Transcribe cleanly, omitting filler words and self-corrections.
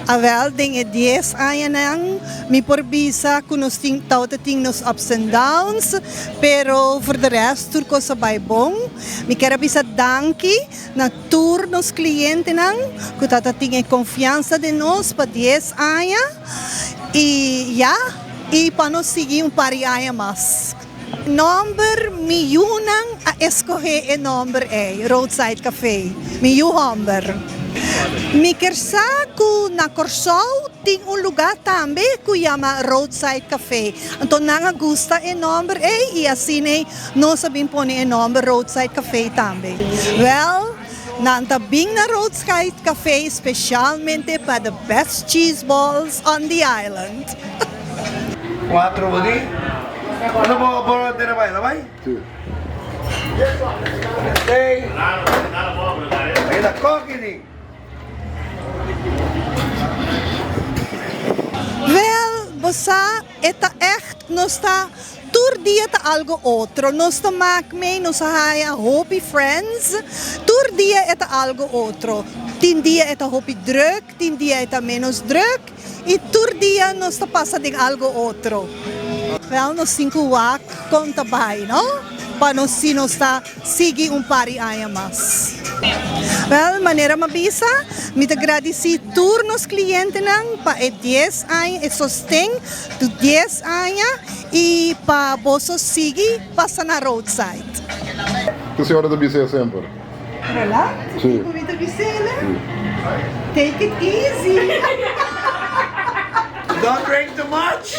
Wel, ding 10 anos nang mi porbisa kunosting tautating nos ups and downs, pero for the rest tur ko sa baybong. Mi quero bisa danki na tour nos cliente nang kutatating e confiança de nós pa 10 anos e para nos seguir pari anos mas. Number mi yunang a escoger e number Roadside Cafe. Mi number. Mi kersa ku na Corsol ting lugar também ku chama Roadside Cafe. Então nanga gusta e number e assim não sabem pôr e number Roadside Cafe também. Well, nanta bing na Roadside Cafe especialmente para the best cheese balls on the island. 4 budi. Ano po po tinabay, labay? 2. Okay. Ay na kokining. Wel, bossa, eta echt nos ta tour dia ta algo outro. Nos ta mak me nos haya hopi friends. Tour dia eta algo outro. Tin dia eta hopi druk, tin dia eta menos druk. E tour dia nos ta passa de algo outro. Wel, nos 5 wak conta bay, no? Para nos si nos ta sigi pari anos mas. Well, maneira mabisa, me agradeci tour nos clientes nang pa 10 anos e sostém do 10 anos e pa bosso sigi passa na roadside. Que senhora da bici é sempre? Olá? Sim. Comida bicela? Take it easy. Don't drink too much.